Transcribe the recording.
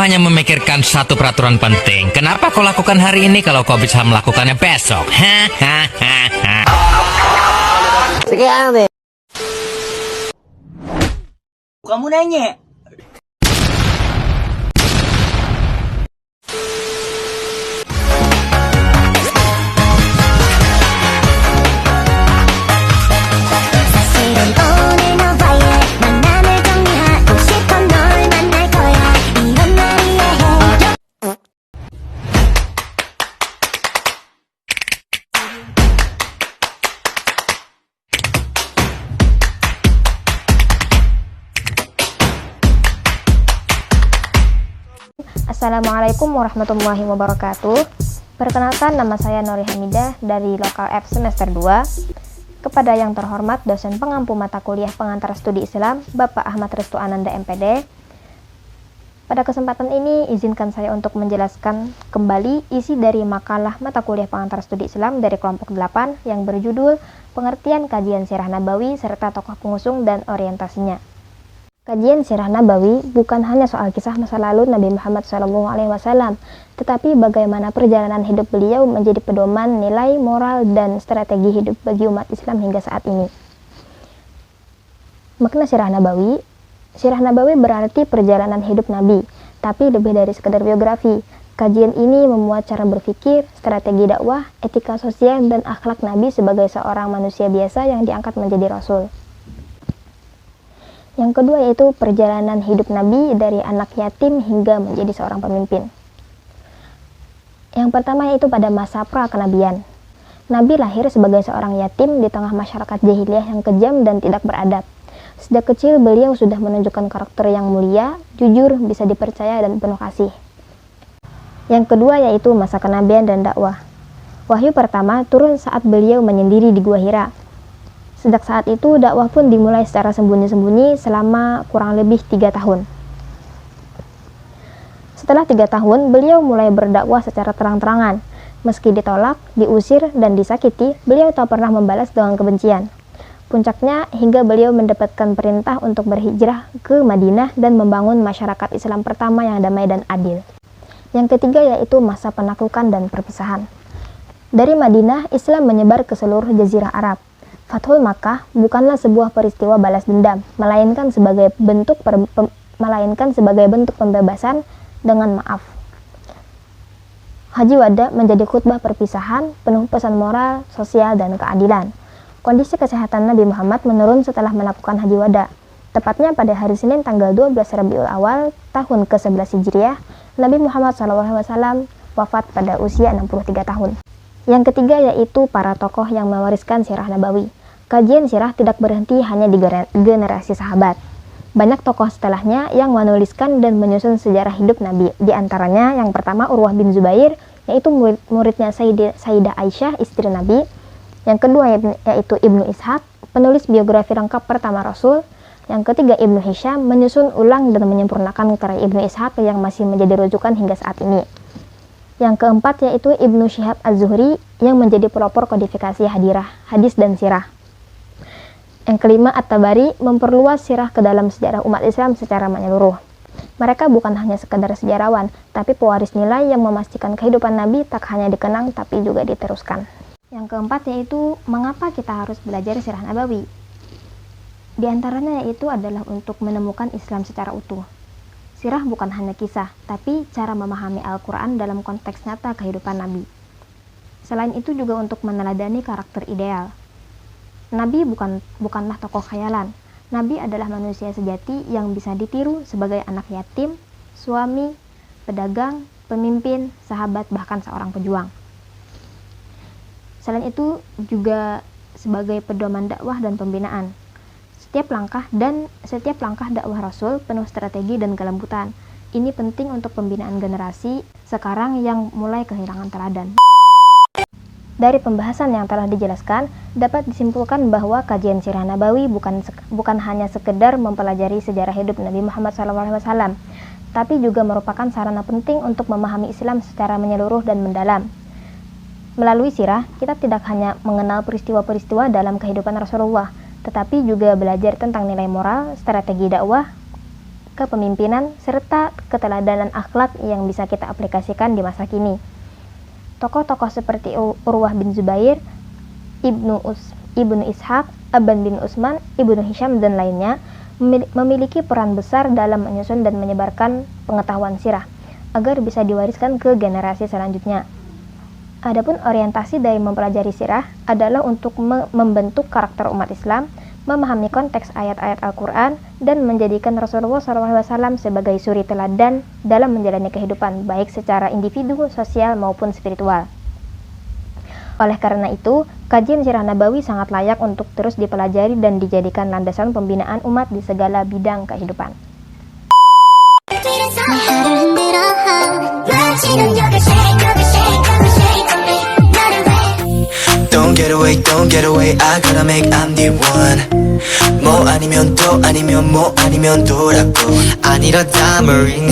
hanya memikirkan satu peraturan penting. Kenapa kau lakukan hari ini kalau kau bisa melakukannya besok? Hahaha. Sekian deh. Kamu nanya. Assalamualaikum warahmatullahi wabarakatuh. Perkenalkan, nama saya Nori Hamidah dari Lokal F semester 2. Kepada yang terhormat dosen pengampu mata kuliah pengantar studi Islam, Bapak Ahmad Restu Ananda MPD. Pada kesempatan ini, izinkan saya untuk menjelaskan kembali isi dari makalah mata kuliah pengantar studi Islam dari kelompok 8 yang berjudul Pengertian Kajian Sirah Nabawi serta Tokoh Pengusung dan Orientasinya. Kajian Sirah Nabawi bukan hanya soal kisah masa lalu Nabi Muhammad SAW, tetapi bagaimana perjalanan hidup beliau menjadi pedoman nilai, moral, dan strategi hidup bagi umat Islam hingga saat ini. Makna Sirah Nabawi. Sirah Nabawi berarti perjalanan hidup Nabi, tapi lebih dari sekedar biografi. Kajian ini memuat cara berpikir, strategi dakwah, etika sosial, dan akhlak Nabi sebagai seorang manusia biasa yang diangkat menjadi Rasul. Yang kedua yaitu perjalanan hidup Nabi dari anak yatim hingga menjadi seorang pemimpin. Yang pertama yaitu pada masa pra-kenabian. Nabi lahir sebagai seorang yatim di tengah masyarakat jahiliyah yang kejam dan tidak beradab. Sejak kecil beliau sudah menunjukkan karakter yang mulia, jujur, bisa dipercaya, dan penuh kasih. Yang kedua yaitu masa kenabian dan dakwah. Wahyu pertama turun saat beliau menyendiri di Gua Hira. Sejak saat itu, dakwah pun dimulai secara sembunyi-sembunyi selama kurang lebih 3 tahun. Setelah 3 tahun, beliau mulai berdakwah secara terang-terangan. Meski ditolak, diusir, dan disakiti, beliau tak pernah membalas dengan kebencian. Puncaknya, hingga beliau mendapatkan perintah untuk berhijrah ke Madinah dan membangun masyarakat Islam pertama yang damai dan adil. Yang ketiga yaitu masa penaklukan dan perpisahan. Dari Madinah, Islam menyebar ke seluruh Jazirah Arab. Fathul Makkah bukanlah sebuah peristiwa balas dendam, melainkan sebagai bentuk pembebasan dengan maaf. Haji Wada menjadi khutbah perpisahan, penuh pesan moral, sosial, dan keadilan. Kondisi kesehatan Nabi Muhammad menurun setelah melakukan Haji Wada. Tepatnya pada hari Senin tanggal 12 Rabiul Awal tahun ke-11 Hijriah, Nabi Muhammad SAW wafat pada usia 63 tahun. Yang ketiga yaitu para tokoh yang mewariskan Sirah Nabawi. Kajian sirah tidak berhenti hanya di generasi sahabat. Banyak tokoh setelahnya yang menuliskan dan menyusun sejarah hidup Nabi. Di antaranya yang pertama Urwah bin Zubair, yaitu muridnya Sayyidah Aisyah, istri Nabi. Yang kedua yaitu Ibnu Ishaq, penulis biografi lengkap pertama Rasul. Yang ketiga Ibnu Hisham, menyusun ulang dan menyempurnakan karya Ibnu Ishaq yang masih menjadi rujukan hingga saat ini. Yang keempat yaitu Ibnu Syihab Az-Zuhri yang menjadi pelopor kodifikasi hadirah, hadis dan sirah. Yang kelima At-Tabari memperluas sirah ke dalam sejarah umat Islam secara menyeluruh. Mereka bukan hanya sekedar sejarawan, tapi pewaris nilai yang memastikan kehidupan Nabi tak hanya dikenang tapi juga diteruskan. Yang keempat yaitu mengapa kita harus belajar sirah Nabawi. Di antaranya yaitu adalah untuk menemukan Islam secara utuh. Sirah bukan hanya kisah, tapi cara memahami Al-Quran dalam konteks nyata kehidupan Nabi. Selain itu juga untuk meneladani karakter ideal. Nabi bukanlah tokoh khayalan. Nabi adalah manusia sejati yang bisa ditiru sebagai anak yatim, suami, pedagang, pemimpin, sahabat, bahkan seorang pejuang. Selain itu juga sebagai pedoman dakwah dan pembinaan. Setiap langkah dakwah Rasul penuh strategi dan kelembutan. Ini penting untuk pembinaan generasi sekarang yang mulai kehilangan teladan. Dari pembahasan yang telah dijelaskan, dapat disimpulkan bahwa kajian Sirah Nabawi bukan hanya sekedar mempelajari sejarah hidup Nabi Muhammad SAW, tapi juga merupakan sarana penting untuk memahami Islam secara menyeluruh dan mendalam. Melalui sirah, kita tidak hanya mengenal peristiwa-peristiwa dalam kehidupan Rasulullah, tetapi juga belajar tentang nilai moral, strategi dakwah, kepemimpinan, serta keteladanan akhlak yang bisa kita aplikasikan di masa kini. Tokoh-tokoh seperti Urwah bin Zubair, Ibnu Ishaq, Abban bin Utsman, Ibnu Hisham, dan lainnya memiliki peran besar dalam menyusun dan menyebarkan pengetahuan sirah agar bisa diwariskan ke generasi selanjutnya. Adapun orientasi dari mempelajari sirah adalah untuk membentuk karakter umat Islam, memahami konteks ayat-ayat Al-Quran, dan menjadikan Rasulullah SAW sebagai suri teladan dalam menjalani kehidupan, baik secara individu, sosial, maupun spiritual. Oleh karena itu, kajian sirah Nabawi sangat layak untuk terus dipelajari dan dijadikan landasan pembinaan umat di segala bidang kehidupan. Don't get away, I gotta make I'm the one. 뭐 아니면 또 아니면 뭐 아니면 또라고 아니라 다머링